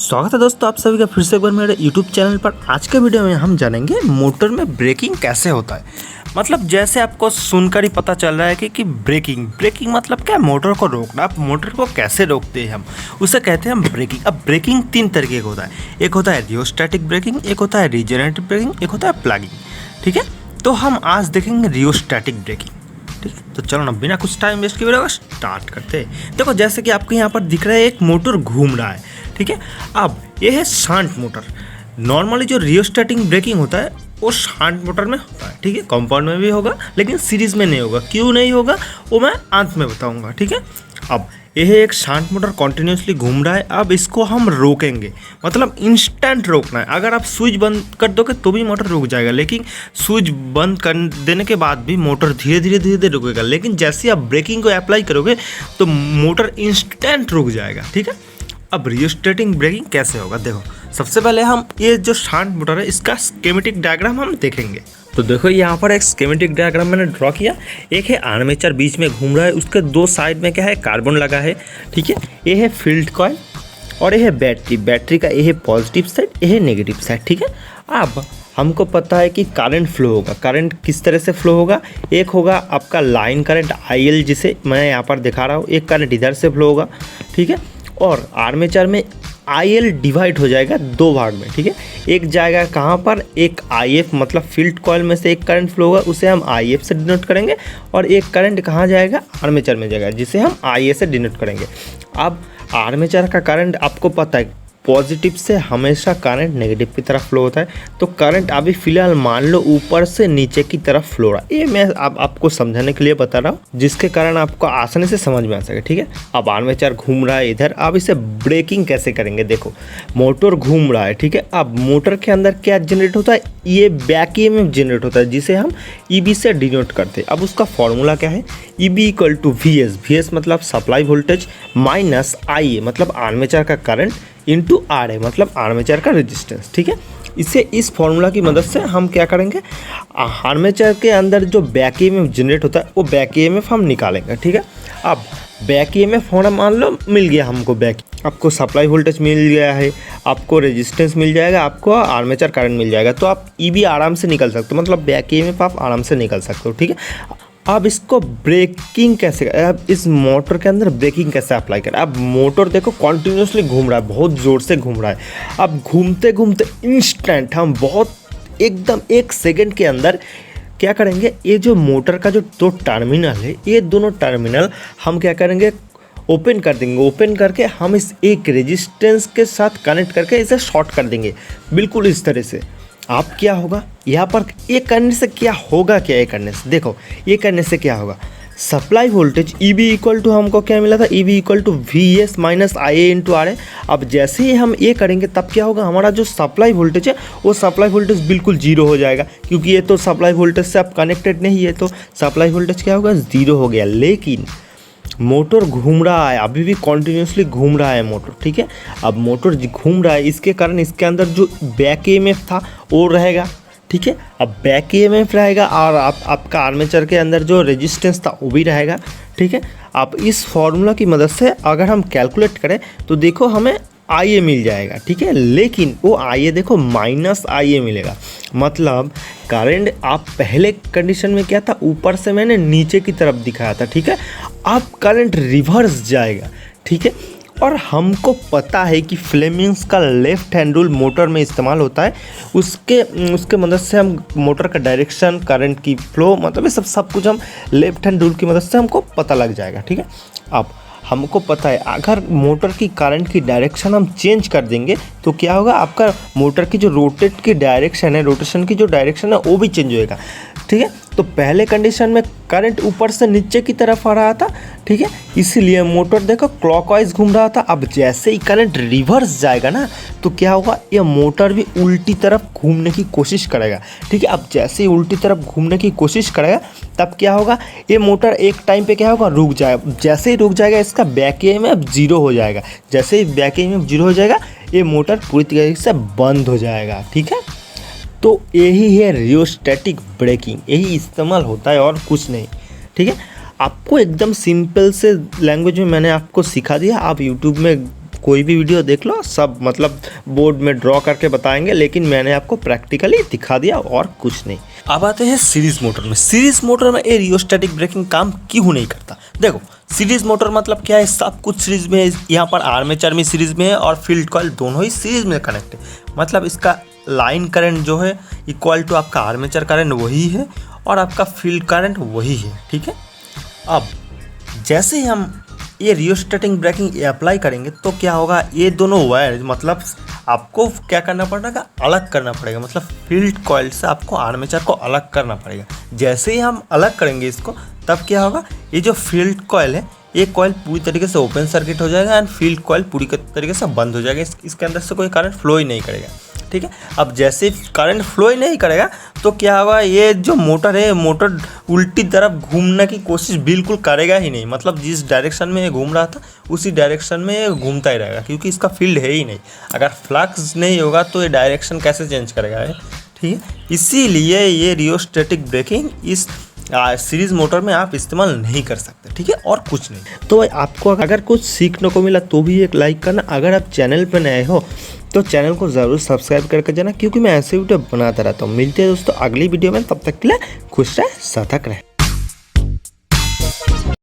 स्वागत है दोस्तों आप सभी का फिर से एक बार मेरे यूट्यूब चैनल पर। आज के वीडियो में हम जानेंगे मोटर में ब्रेकिंग कैसे होता है। मतलब जैसे आपको सुनकर ही पता चल रहा है कि ब्रेकिंग मतलब क्या है, मोटर को रोकना। आप मोटर को कैसे रोकते हैं, हम उसे कहते हैं हम ब्रेकिंग। अब ब्रेकिंग तीन तरीके का होता है, एक होता है रियोस्टैटिक ब्रेकिंग, एक होता है रीजनरेटिव ब्रेकिंग, एक होता है प्लगिंग। ठीक है, तो हम आज देखेंगे रियोस्टैटिक ब्रेकिंग। ठीक है, तो चलो ना बिना कुछ टाइम वेस्ट किए वीडियो स्टार्ट करते हैं। देखो जैसे कि आपको यहाँ पर दिख रहा है एक मोटर घूम रहा है। ठीक है, अब ये है शांत मोटर। नॉर्मली जो रियोस्टैटिक ब्रेकिंग होता है वो शांत मोटर में होता है। ठीक है, कंपाउंड में भी होगा लेकिन सीरीज में नहीं होगा। क्यों नहीं होगा वो मैं अंत में बताऊंगा। ठीक है, अब यह एक शांत मोटर कॉन्टिन्यूसली घूम रहा है। अब इसको हम रोकेंगे, मतलब इंस्टेंट रोकना है। अगर आप स्विच बंद कर दोगे तो भी मोटर रुक जाएगा, लेकिन स्विच बंद कर देने के बाद भी मोटर धीरे धीरे रुकेगा। लेकिन जैसे आप ब्रेकिंग को अप्लाई करोगे तो मोटर इंस्टेंट रुक जाएगा। ठीक है, अब रियोस्टैटिक ब्रेकिंग कैसे होगा, देखो सबसे पहले हम ये जो शांत मोटर है इसका स्कीमेटिक डायग्राम हम देखेंगे। तो देखो यहाँ पर एक स्कीमेटिक डायग्राम मैंने ड्रॉ किया। एक है आर्मेचर बीच में घूम रहा है, उसके दो साइड में क्या है, कार्बन लगा है। ठीक है, ये है फील्ड कॉइल और ये है बैटरी का ये है पॉजिटिव साइड, ये है नेगेटिव साइड। ठीक है, अब हमको पता है कि करंट फ्लो होगा। करंट किस तरह से फ्लो होगा, एक होगा आपका लाइन करंट IL जिसे मैं यहाँ पर दिखा रहा हूँ, एक करंट इधर से फ्लो होगा। ठीक है, और आर्मेचर में IL डिवाइड हो जाएगा दो भाग में। ठीक है, एक जाएगा कहाँ पर, एक IF मतलब फील्ड कॉइल में से एक करंट फ्लो होगा, उसे हम IF से डिनोट करेंगे। और एक करंट कहाँ जाएगा, आर्मेचर में जाएगा, जिसे हम IA से डिनोट करेंगे। अब आर्मेचर का करंट आपको पता है पॉजिटिव से हमेशा करंट नेगेटिव की तरफ फ्लो होता है। तो करंट अभी फिलहाल मान लो ऊपर से नीचे की तरफ फ्लो रहा है। ये मैं अब आपको समझाने के लिए बता रहा हूँ, जिसके कारण आपको आसानी से समझ में आ सके। ठीक है, अब आर्मेचर घूम रहा है इधर। अब इसे ब्रेकिंग कैसे करेंगे, देखो मोटर घूम रहा है। ठीक है, अब मोटर के अंदर क्या जनरेट होता है, ये बैक EMF जनरेट होता है, जिसे हम EB से डिनोट करते हैं। अब उसका फॉर्मूला क्या है, EB = VS मतलब सप्लाई वोल्टेज माइनस IA मतलब आर्मेचर का करंट इंटू RA मतलब आर्मेचर का रेजिस्टेंस। ठीक है, इसे इस फॉर्मूला की मदद से हम क्या करेंगे, आर्मेचर के अंदर जो बैक EMF जनरेट होता है वो बैक EMF हम निकालेंगे। ठीक है, अब बैक EMF होना मान लो मिल गया हमको, आपको सप्लाई वोल्टेज मिल गया है, आपको रेजिस्टेंस मिल जाएगा, आपको आर्मेचर करंट मिल जाएगा। तो आप EB आराम से निकल सकते हो, मतलब बैक EMF आप आराम से निकल सकते हो। ठीक है, अब इसको ब्रेकिंग कैसे, अब इस मोटर के अंदर ब्रेकिंग कैसे अप्लाई करें। अब मोटर देखो कॉन्टिन्यूसली घूम रहा है, बहुत ज़ोर से घूम रहा है। अब घूमते घूमते इंस्टेंट हम बहुत एकदम 1 सेकेंड के अंदर क्या करेंगे, ये जो मोटर का जो दो टर्मिनल है, ये दोनों टर्मिनल हम क्या करेंगे, ओपन कर देंगे। ओपन करके हम इस एक रेजिस्टेंस के साथ कनेक्ट करके इसे शॉर्ट कर देंगे, बिल्कुल इस तरह से। आप क्या होगा यहाँ पर, ये करने से क्या होगा, क्या ये करने से, देखो ये करने से क्या होगा, सप्लाई वोल्टेज EB = हमको क्या मिला था, EB = VS - IA × RA। अब जैसे ही हम ये करेंगे तब क्या होगा, हमारा जो सप्लाई वोल्टेज है वो सप्लाई वोल्टेज बिल्कुल जीरो हो जाएगा, क्योंकि ये तो सप्लाई वोल्टेज से आप कनेक्टेड नहीं है, तो सप्लाई वोल्टेज क्या होगा, जीरो हो गया। लेकिन मोटर घूम रहा है, अभी भी कॉन्टिन्यूसली घूम रहा है मोटर। ठीक है, अब मोटर घूम रहा है, इसके कारण इसके अंदर जो बैक EMF था वो रहेगा। ठीक है, अब बैक EMF रहेगा और आपका आर्मेचर के अंदर जो रेजिस्टेंस था वो भी रहेगा। ठीक है, अब इस फॉर्मूला की मदद से अगर हम कैलकुलेट करें तो देखो हमें IA मिल जाएगा। ठीक है, लेकिन वो IA देखो -IA मिलेगा, मतलब करंट आप पहले कंडीशन में क्या था, ऊपर से मैंने नीचे की तरफ दिखाया था। ठीक है, अब करंट रिवर्स जाएगा। ठीक है, और हमको पता है कि फ्लेमिंग्स का लेफ्ट हैंड रूल मोटर में इस्तेमाल होता है, उसके मदद से हम मोटर का डायरेक्शन, करंट की फ्लो, मतलब ये सब कुछ हम लेफ्ट हैंड रूल की मदद से हमको पता लग जाएगा। ठीक है, अब हमको पता है अगर मोटर की करंट की डायरेक्शन हम चेंज कर देंगे तो क्या होगा, आपका मोटर की जो रोटेट की डायरेक्शन है, रोटेशन की जो डायरेक्शन है वो भी चेंज होएगा। ठीक है, तो पहले कंडीशन में करंट ऊपर से नीचे की तरफ आ रहा था। ठीक है, इसीलिए मोटर देखो क्लॉकवाइज घूम रहा था। अब जैसे ही करंट रिवर्स जाएगा ना तो क्या होगा, ये मोटर भी उल्टी तरफ घूमने की कोशिश करेगा। ठीक है, अब जैसे ही उल्टी तरफ घूमने की कोशिश करेगा तब क्या होगा, ये मोटर एक टाइम पे क्या होगा, रुक जाएगा। जैसे ही रुक जाएगा इसका बैक EMF जीरो हो जाएगा। जैसे ही बैक EMF जीरो हो जाएगा ये मोटर पूरी तरीके से बंद हो जाएगा। ठीक है, तो यही है रियोस्टैटिक ब्रेकिंग, यही इस्तेमाल होता है और कुछ नहीं। ठीक है, आपको एकदम सिंपल से लैंग्वेज में मैंने आपको सिखा दिया। आप यूट्यूब में कोई भी वीडियो देख लो, सब मतलब बोर्ड में ड्रॉ करके बताएंगे, लेकिन मैंने आपको प्रैक्टिकली दिखा दिया और कुछ नहीं। अब आते हैं सीरीज मोटर में। सीरीज मोटर में ये रियोस्टैटिक ब्रेकिंग काम क्यों नहीं करता? देखो, सीरीज मोटर मतलब क्या है, सब कुछ सीरीज में है। यहाँ पर आर्मेचर भी सीरीज में है और फील्ड कॉइल दोनों ही सीरीज में कनेक्ट है। मतलब इसका लाइन करंट जो है इक्वल टू आपका आर्मेचर करंट वही है और आपका फील्ड करंट वही है, ठीक है। अब जैसे ही हम ये रियोस्टैटिक ब्रेकिंग अप्लाई करेंगे तो क्या होगा, ये दोनों वायर मतलब आपको क्या करना पड़ेगा, अलग करना पड़ेगा। मतलब फील्ड कॉइल से आपको आर्मेचर को अलग करना पड़ेगा। जैसे ही हम अलग करेंगे इसको, तब क्या होगा, ये जो फील्ड कॉइल है, ये कॉइल पूरी तरीके से ओपन सर्किट हो जाएगा एंड फील्ड कॉइल पूरी तरीके से बंद हो जाएगा। इसके अंदर से कोई करंट फ्लो ही नहीं करेगा, ठीक है। अब जैसे करंट फ्लो ही नहीं करेगा तो क्या होगा, ये जो मोटर है, मोटर उल्टी तरफ घूमने की कोशिश बिल्कुल करेगा ही नहीं। मतलब जिस डायरेक्शन में ये घूम रहा था उसी डायरेक्शन में ये घूमता ही रहेगा, क्योंकि इसका फील्ड है ही नहीं। अगर फ्लक्स नहीं होगा तो ये डायरेक्शन कैसे चेंज करेगा, ठीक है। इसीलिए ये रियोस्टैटिक ब्रेकिंग इस सीरीज मोटर में आप इस्तेमाल नहीं कर सकते, ठीक है, और कुछ नहीं। तो आपको अगर कुछ सीखने को मिला तो भी एक लाइक करना। अगर आप चैनल पर नए हो तो चैनल को ज़रूर सब्सक्राइब करके जाना, क्योंकि मैं ऐसे वीडियो बनाता रहता हूँ। मिलते हैं दोस्तों अगली वीडियो में, तब तक के लिए खुश रहे, सतर्क रहे।